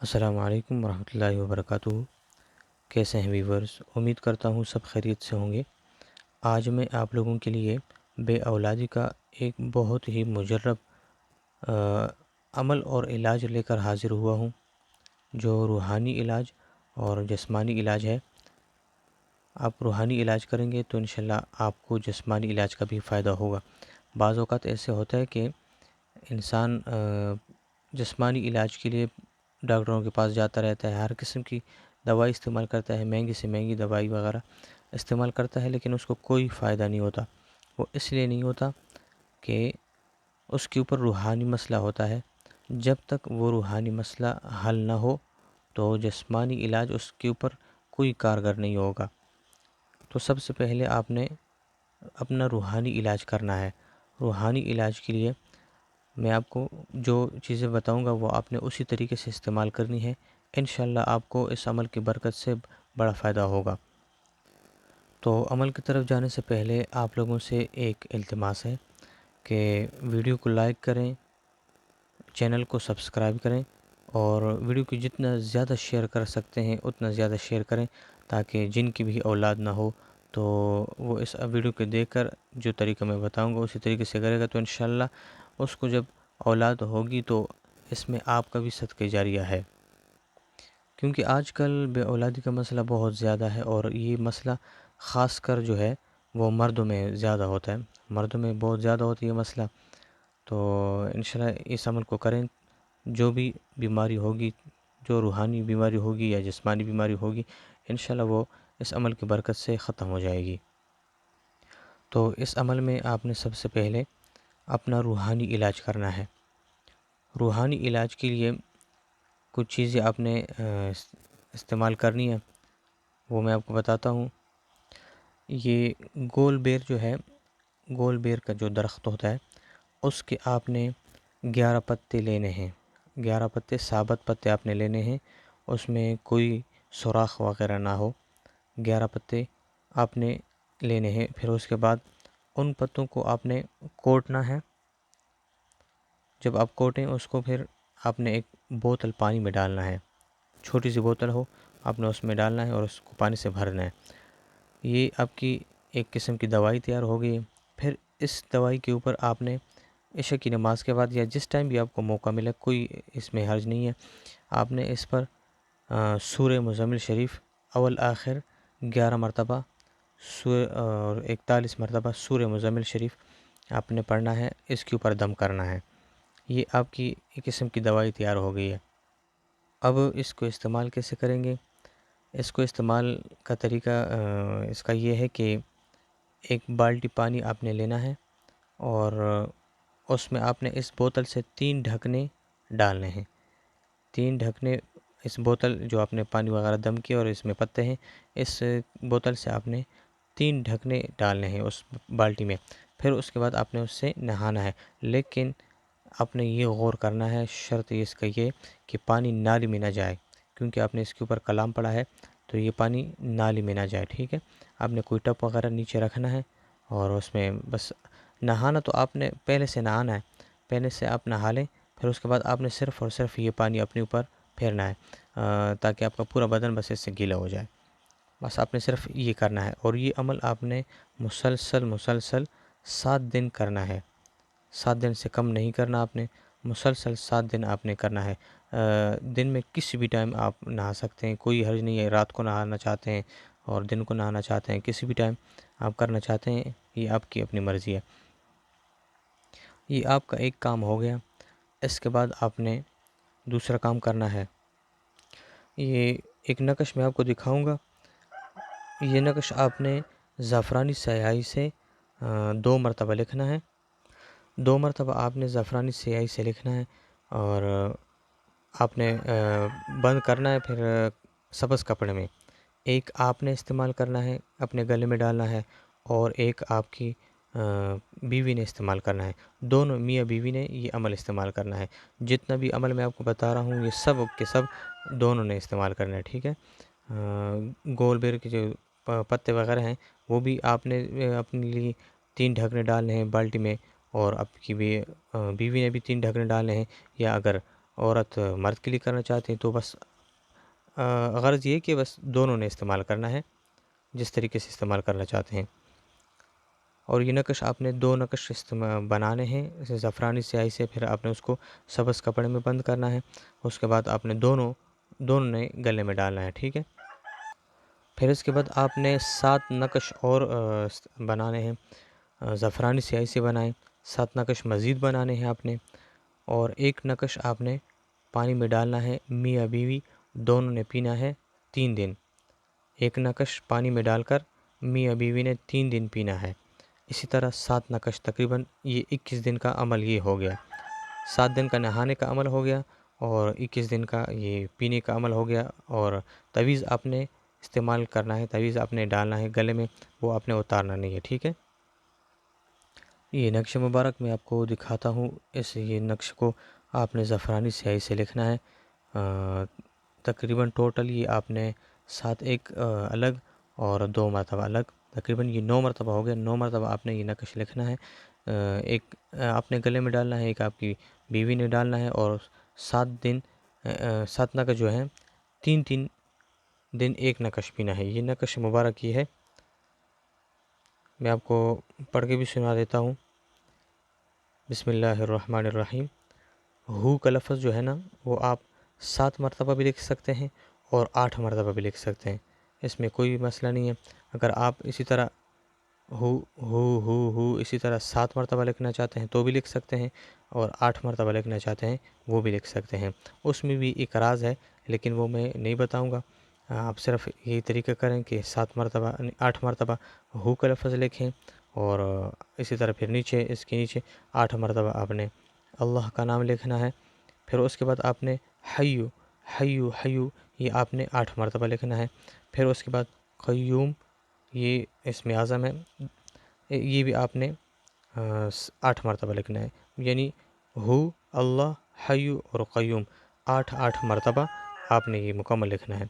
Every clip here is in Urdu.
السلام علیکم ورحمۃ اللہ وبرکاتہ۔ کیسے ہیں ویورز؟ امید کرتا ہوں سب خیریت سے ہوں گے۔ آج میں آپ لوگوں کے لیے بے اولادی کا ایک بہت ہی مجرب عمل اور علاج لے کر حاضر ہوا ہوں، جو روحانی علاج اور جسمانی علاج ہے۔ آپ روحانی علاج کریں گے تو انشاءاللہ آپ کو جسمانی علاج کا بھی فائدہ ہوگا۔ بعض اوقات ایسے ہوتا ہے کہ انسان جسمانی علاج کے لیے ڈاکٹروں کے پاس جاتا رہتا ہے، ہر قسم کی دوائی استعمال کرتا ہے، مہنگی سے مہنگی دوائی وغیرہ استعمال کرتا ہے، لیکن اس کو کوئی فائدہ نہیں ہوتا۔ وہ اس لیے نہیں ہوتا کہ اس کے اوپر روحانی مسئلہ ہوتا ہے۔ جب تک وہ روحانی مسئلہ حل نہ ہو تو جسمانی علاج اس کے اوپر کوئی کارگر نہیں ہوگا۔ تو سب سے پہلے آپ نے اپنا روحانی علاج کرنا ہے۔ روحانی علاج کے لیے میں آپ کو جو چیزیں بتاؤں گا وہ آپ نے اسی طریقے سے استعمال کرنی ہے۔ انشاءاللہ آپ کو اس عمل کی برکت سے بڑا فائدہ ہوگا۔ تو عمل کی طرف جانے سے پہلے آپ لوگوں سے ایک التماس ہے کہ ویڈیو کو لائک کریں، چینل کو سبسکرائب کریں، اور ویڈیو کو جتنا زیادہ شیئر کر سکتے ہیں اتنا زیادہ شیئر کریں، تاکہ جن کی بھی اولاد نہ ہو تو وہ اس ویڈیو کو دیکھ کر جو طریقہ میں بتاؤں گا اسی طریقے سے کرے گا، تو انشاءاللہ اس کو جب اولاد ہوگی تو اس میں آپ کا بھی صدقہ جاریہ ہے۔ کیونکہ آج کل بے اولادی کا مسئلہ بہت زیادہ ہے، اور یہ مسئلہ خاص کر جو ہے وہ مردوں میں زیادہ ہوتا ہے، مردوں میں بہت زیادہ ہوتا ہے یہ مسئلہ۔ تو انشاءاللہ اس عمل کو کریں۔ جو بھی بیماری ہوگی، جو روحانی بیماری ہوگی یا جسمانی بیماری ہوگی، انشاءاللہ وہ اس عمل کی برکت سے ختم ہو جائے گی۔ تو اس عمل میں آپ نے سب سے پہلے اپنا روحانی علاج کرنا ہے۔ روحانی علاج کے لیے کچھ چیزیں آپ نے استعمال کرنی ہے، وہ میں آپ کو بتاتا ہوں۔ یہ گول بیر جو ہے، گول بیر کا جو درخت ہوتا ہے، اس کے آپ نے 11 پتے لینے ہیں۔ 11 پتے ثابت پتے آپ نے لینے ہیں، اس میں کوئی سوراخ وغیرہ نہ ہو۔ 11 پتے آپ نے لینے ہیں۔ پھر اس کے بعد ان پتوں کو آپ نے کوٹنا ہے۔ جب آپ کوٹیں اس کو، پھر آپ نے ایک بوتل پانی میں ڈالنا ہے، چھوٹی سی بوتل ہو، آپ نے اس میں ڈالنا ہے اور اس کو پانی سے بھرنا ہے۔ یہ آپ کی ایک قسم کی دوائی تیار ہو گئی ہے۔ پھر اس دوائی کے اوپر آپ نے عشاء کی نماز کے بعد یا جس ٹائم بھی آپ کو موقع ملے، کوئی اس میں حرج نہیں ہے، آپ نے اس پر سورہ مزمل شریف اول آخر 11 مرتبہ اور 41 مرتبہ سورہ مزمل شریف آپ نے پڑھنا ہے، اس کے اوپر دم کرنا ہے۔ یہ آپ کی ایک قسم کی دوائی تیار ہو گئی ہے۔ اب اس کو استعمال کیسے کریں گے؟ اس کو استعمال کا طریقہ اس کا یہ ہے کہ ایک بالٹی پانی آپ نے لینا ہے، اور اس میں آپ نے اس بوتل سے 3 ڈھکنے ڈالنے ہیں۔ 3 ڈھکنے اس بوتل جو آپ نے پانی وغیرہ دم کیا اور اس میں پتے ہیں، اس بوتل سے آپ نے 3 ڈھکنے ڈالنے ہیں اس بالٹی میں۔ پھر اس کے بعد آپ نے اس سے نہانا ہے، لیکن آپ نے یہ غور کرنا ہے، شرط اس کا یہ کہ پانی نالی میں نہ جائے، کیونکہ آپ نے اس کے اوپر کلام پڑھا ہے، تو یہ پانی نالی میں نہ جائے، ٹھیک ہے؟ آپ نے کوئی ٹپ وغیرہ نیچے رکھنا ہے، اور اس میں بس نہانا تو آپ نے پہلے سے نہانا ہے، پہلے سے آپ نہا لیں۔ پھر اس کے بعد آپ نے صرف اور صرف یہ پانی اپنے اوپر پھیرنا ہے، تاکہ آپ کا پورا بدن بس اس سے گیلا ہو جائے۔ بس آپ نے صرف یہ کرنا ہے، اور یہ عمل آپ نے مسلسل 7 دن کرنا ہے۔ 7 دن سے کم نہیں کرنا آپ نے، مسلسل 7 دن آپ نے کرنا ہے۔ دن میں کسی بھی ٹائم آپ نہا سکتے ہیں، کوئی حرج نہیں ہے۔ رات کو نہانا چاہتے ہیں اور دن کو نہانا چاہتے ہیں، کسی بھی ٹائم آپ کرنا چاہتے ہیں، یہ آپ کی اپنی مرضی ہے۔ یہ آپ کا ایک کام ہو گیا۔ اس کے بعد آپ نے دوسرا کام کرنا ہے۔ یہ ایک نقش میں آپ کو دکھاؤں گا۔ یہ نقش آپ نے زعفرانی سیاہی سے 2 مرتبہ لکھنا ہے۔ 2 مرتبہ آپ نے زعفرانی سیاہی سے لکھنا ہے، اور آپ نے بند کرنا ہے پھر سبز کپڑے میں۔ ایک آپ نے استعمال کرنا ہے، اپنے گلے میں ڈالنا ہے، اور ایک آپ کی بیوی نے استعمال کرنا ہے۔ دونوں میاں بیوی نے یہ عمل استعمال کرنا ہے۔ جتنا بھی عمل میں آپ کو بتا رہا ہوں یہ سب کے سب دونوں نے استعمال کرنا ہے، ٹھیک ہے؟ گول بیر کے جو پتے وغیرہ ہیں وہ بھی آپ نے اپنے لیے 3 ڈھکنے ڈالنے ہیں بالٹی میں، اور آپ کی بیوی نے بھی 3 ڈھکنے ڈالنے ہیں، یا اگر عورت مرد کے لیے کرنا چاہتے ہیں تو بس غرض یہ کہ بس دونوں نے استعمال کرنا ہے جس طریقے سے استعمال کرنا چاہتے ہیں۔ اور یہ نقش آپ نے 2 نقش بنانے ہیں اسے زعفرانی سیاہی سے، پھر آپ نے اس کو سبز کپڑے میں بند کرنا ہے، اس کے بعد آپ نے دونوں نے گلے میں ڈالنا ہے، ٹھیک ہے۔ پھر اس کے بعد آپ نے 7 نقش اور بنانے ہیں، زعفرانی سیاہی سے بنائیں، 7 نقش مزید بنانے ہیں آپ نے، اور 1 نقش آپ نے پانی میں ڈالنا ہے، میاں بیوی دونوں نے پینا ہے 3 دن۔ 1 نقش پانی میں ڈال کر میاں بیوی نے 3 دن پینا ہے۔ اسی طرح 7 نقش، تقریباً یہ 21 دن کا عمل یہ ہو گیا، 7 دن کا نہانے کا عمل ہو گیا اور 21 دن کا یہ پینے کا عمل ہو گیا۔ اور تعویذ آپ نے استعمال کرنا ہے، تعویذ آپ نے ڈالنا ہے گلے میں، وہ آپ نے اتارنا نہیں ہے، ٹھیک ہے۔ یہ نقش مبارک میں آپ کو دکھاتا ہوں، یہ نقش کو آپ نے زعفرانی سیاہی سے لکھنا ہے، تقریباً ٹوٹل یہ آپ نے 7 ایک الگ اور 2 مرتبہ الگ، تقریباً یہ 9 مرتبہ ہو گیا، 9 مرتبہ آپ نے یہ نقش لکھنا ہے، ایک آپ نے گلے میں ڈالنا ہے، ایک آپ کی بیوی نے ڈالنا ہے، اور 7 نقش جو ہیں 3 دن 1 نقش پینا ہے۔ یہ نقش مبارک یہ ہے، میں آپ کو پڑھ کے بھی سنا دیتا ہوں۔ بسم اللہ الرحمن الرحیم۔ ہو کا لفظ جو ہے نا وہ آپ 7 مرتبہ بھی لکھ سکتے ہیں اور 8 مرتبہ بھی لکھ سکتے ہیں، اس میں کوئی مسئلہ نہیں ہے۔ اگر آپ اسی طرح ہو اسی طرح 7 مرتبہ لکھنا چاہتے ہیں تو بھی لکھ سکتے ہیں، اور 8 مرتبہ لکھنا چاہتے ہیں وہ بھی لکھ سکتے ہیں۔ اس میں بھی ایک راز ہے لیکن وہ میں نہیں بتاؤں گا، آپ صرف یہی طریقہ کریں کہ 8 مرتبہ ہو کا لفظ لکھیں، اور اسی طرح پھر نیچے اس کے نیچے 8 مرتبہ آپ نے اللہ کا نام لکھنا ہے۔ پھر اس کے بعد آپ نے حیو حیو حیو یہ آپ نے 8 مرتبہ لکھنا ہے۔ پھر اس کے بعد قیوم، یہ اسم اعظم ہے، یہ بھی آپ نے 8 مرتبہ لکھنا ہے، یعنی ہو، اللہ، حیو اور قیوم 8 مرتبہ آپ نے یہ مکمل لکھنا ہے۔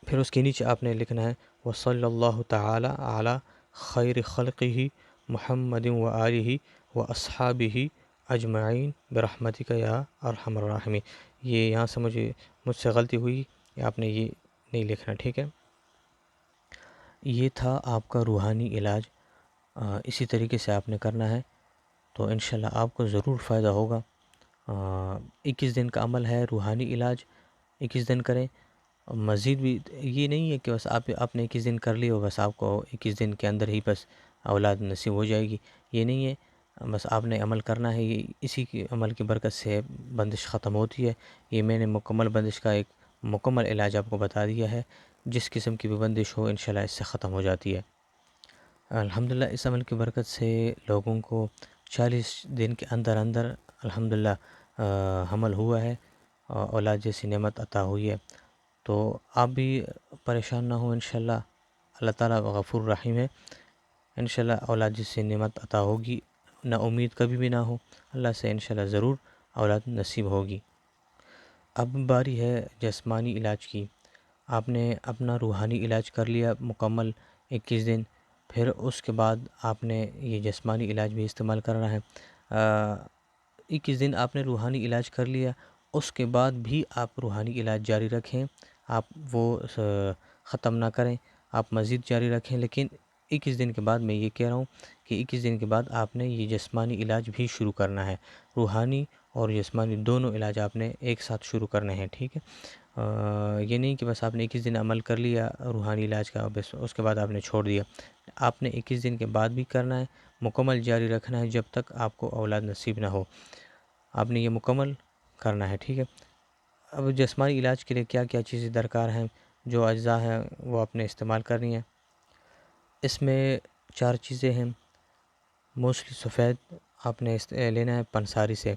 پھر اس کے نیچے آپ نے لکھنا ہے وصلی اللہ تعالی علی خیر خلقہ محمد و آلہ و اصحابہ اجمعین برحمتک یا ارحم الراحمین۔ یہ یہاں سے مجھ سے غلطی ہوئی، آپ نے یہ نہیں لکھنا، ٹھیک ہے۔ یہ تھا آپ کا روحانی علاج، اسی طریقے سے آپ نے کرنا ہے تو انشاءاللہ آپ کو ضرور فائدہ ہوگا۔ 21 دن کا عمل ہے، روحانی علاج 21 دن کریں، مزید بھی یہ نہیں ہے کہ بس آپ نے 21 دن کر لی اور بس آپ کو 21 دن کے اندر ہی بس اولاد نصیب ہو جائے گی، یہ نہیں ہے، بس آپ نے عمل کرنا ہے، یہ اسی کی عمل کی برکت سے بندش ختم ہوتی ہے۔ یہ میں نے مکمل بندش کا ایک مکمل علاج آپ کو بتا دیا ہے، جس قسم کی بھی بندش ہو انشاءاللہ اس سے ختم ہو جاتی ہے۔ الحمدللہ اس عمل کی برکت سے لوگوں کو 40 دن کے اندر الحمدللہ حمل ہوا ہے، اولاد جیسی نعمت عطا ہوئی ہے۔ تو آپ بھی پریشان نہ ہوں، انشاءاللہ اللہ تعالیٰ غفور رحیم ہے، انشاءاللہ اولاد جیسی نعمت عطا ہوگی، نہ امید کبھی بھی نہ ہو، اللہ سے انشاءاللہ ضرور اولاد نصیب ہوگی۔ اب باری ہے جسمانی علاج کی۔ آپ نے اپنا روحانی علاج کر لیا مکمل 21 دن، پھر اس کے بعد آپ نے یہ جسمانی علاج بھی استعمال کرنا ہے۔ 21 دن آپ نے روحانی علاج کر لیا، اس کے بعد بھی آپ روحانی علاج جاری رکھیں، آپ وہ ختم نہ کریں، آپ مزید جاری رکھیں، لیکن 21 دن کے بعد میں یہ کہہ رہا ہوں کہ 21 دن کے بعد آپ نے یہ جسمانی علاج بھی شروع کرنا ہے، روحانی اور جسمانی دونوں علاج آپ نے ایک ساتھ شروع کرنے ہیں، ٹھیک ہے۔ یہ نہیں کہ بس آپ نے 21 دن عمل کر لیا روحانی علاج کا، بس اس کے بعد آپ نے چھوڑ دیا، آپ نے 21 دن کے بعد بھی کرنا ہے، مکمل جاری رکھنا ہے جب تک آپ کو اولاد نصیب نہ ہو، آپ نے یہ مکمل کرنا ہے، ٹھیک ہے۔ اب جسمانی علاج کے لیے کیا کیا چیزیں درکار ہیں، جو اجزاء ہیں وہ آپ نے استعمال کرنی ہیں، اس میں 4 چیزیں ہیں۔ موسلی سفید آپ نے لینا ہے پنساری سے،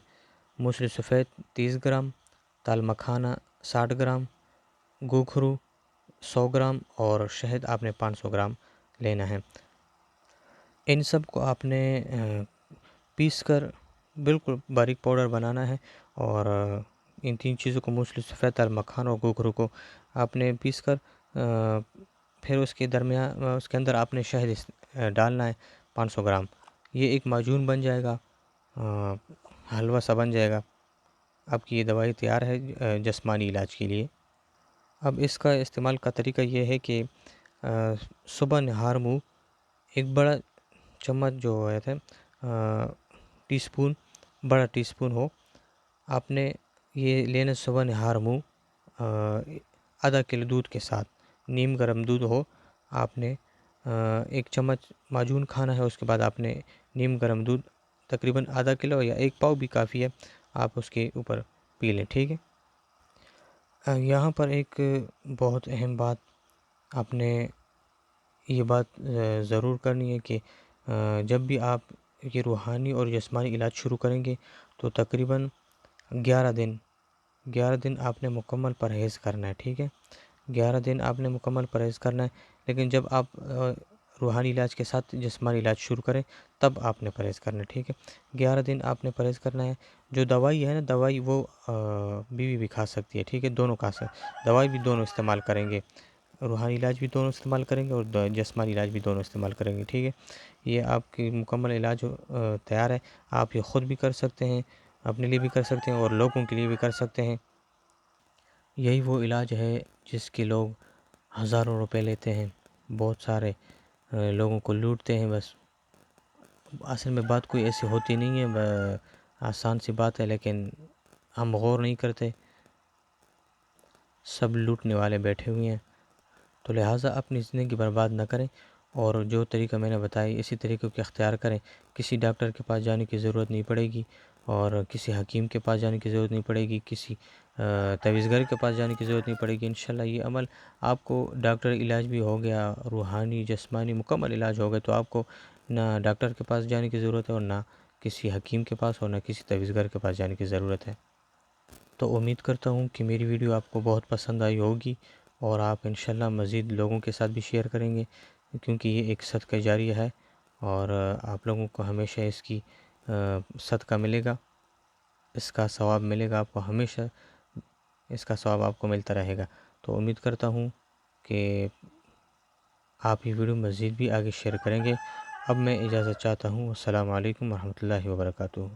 موسلی سفید 30 گرام، دال مکھانا 60 گرام، گوکھرو 100 گرام اور شہد آپ نے 500 گرام لینا ہے۔ ان سب کو آپ نے پیس کر بالکل باریک پاؤڈر بنانا ہے، اور ان 3 چیزوں کو موسلی سفید، دال مکھانا اور گوکھرو کو آپ نے پیس کر پھر اس کے اندر آپ نے شہد ڈالنا ہے 500 گرام، یہ ایک معجون بن جائے گا، حلوہ سا بن جائے گا، آپ کی یہ دوائی تیار ہے جسمانی علاج کے لیے۔ اب اس کا استعمال کا طریقہ یہ ہے کہ صبح نہار منہ ایک بڑا چمچ جو ہے ٹی اسپون، بڑا ٹی اسپون ہو، آپ نے یہ لینا صبح نہار منہ آدھا کلو دودھ کے ساتھ، نیم گرم دودھ ہو، آپ نے ایک چمچ معجون کھانا ہے۔ اس کے بعد آپ نے نیم گرم دودھ تقریباً آدھا کلو یا ایک پاؤ بھی کافی ہے، آپ اس کے اوپر پی لیں، ٹھیک ہے۔ یہاں پر ایک بہت اہم بات آپ نے یہ بات ضرور کرنی ہے کہ جب بھی آپ یہ روحانی اور جسمانی علاج شروع کریں گے تو تقریباً 11 دن آپ نے مکمل پرہیز کرنا ہے، ٹھیک ہے۔ 11 دن آپ نے مکمل پرہیز کرنا ہے، لیکن جب آپ روحانی علاج کے ساتھ جسمانی علاج شروع کریں تب آپ نے پرہیز کرنا ہے، ٹھیک ہے۔ 11 دن آپ نے پرہیز کرنا ہے۔ جو دوائی ہے نا، دوائی وہ بیوی بھی کھا سکتی ہے، ٹھیک ہے، دونوں کھا سکتے، دوائی بھی دونوں استعمال کریں گے، روحانی علاج بھی دونوں استعمال کریں گے اور جسمانی علاج بھی دونوں استعمال کریں گے، ٹھیک ہے۔ یہ آپ کی مکمل علاج تیار ہے، آپ یہ خود بھی کر سکتے ہیں، اپنے لیے بھی کر سکتے ہیں اور لوگوں کے لیے بھی کر سکتے ہیں۔ یہی وہ علاج ہے جس کے لوگ ہزاروں روپے لیتے ہیں، بہت سارے لوگوں کو لوٹتے ہیں۔ بس اصل میں بات کوئی ایسی ہوتی نہیں ہے، آسان سی بات ہے، لیکن ہم غور نہیں کرتے، سب لوٹنے والے بیٹھے ہوئے ہیں۔ تو لہٰذا اپنی زندگی برباد نہ کریں، اور جو طریقہ میں نے بتائی اسی طریقے کو اختیار کریں۔ کسی ڈاکٹر کے پاس جانے کی ضرورت نہیں پڑے گی، اور کسی حکیم کے پاس جانے کی ضرورت نہیں پڑے گی، کسی تعویذگر کے پاس جانے کی ضرورت نہیں پڑے گی۔ انشاءاللہ یہ عمل آپ کو، ڈاکٹر علاج بھی ہو گیا، روحانی جسمانی مکمل علاج ہو گیا، تو آپ کو نہ ڈاکٹر کے پاس جانے کی ضرورت ہے اور نہ کسی حکیم کے پاس اور نہ کسی تعویذگر کے پاس جانے کی ضرورت ہے۔ تو امید کرتا ہوں کہ میری ویڈیو آپ کو بہت پسند آئی ہوگی، اور آپ انشاءاللہ مزید لوگوں کے ساتھ بھی شیئر کریں گے، کیونکہ یہ ایک صدقہ جاریہ ہے، اور آپ لوگوں کو ہمیشہ اس کی صدقہ ملے گا، اس کا ثواب ملے گا آپ کو، ہمیشہ اس کا ثواب آپ کو ملتا رہے گا۔ تو امید کرتا ہوں کہ آپ یہ ویڈیو مزید بھی آگے شیئر کریں گے۔ اب میں اجازت چاہتا ہوں۔ السلام علیکم ورحمۃ اللہ وبرکاتہ۔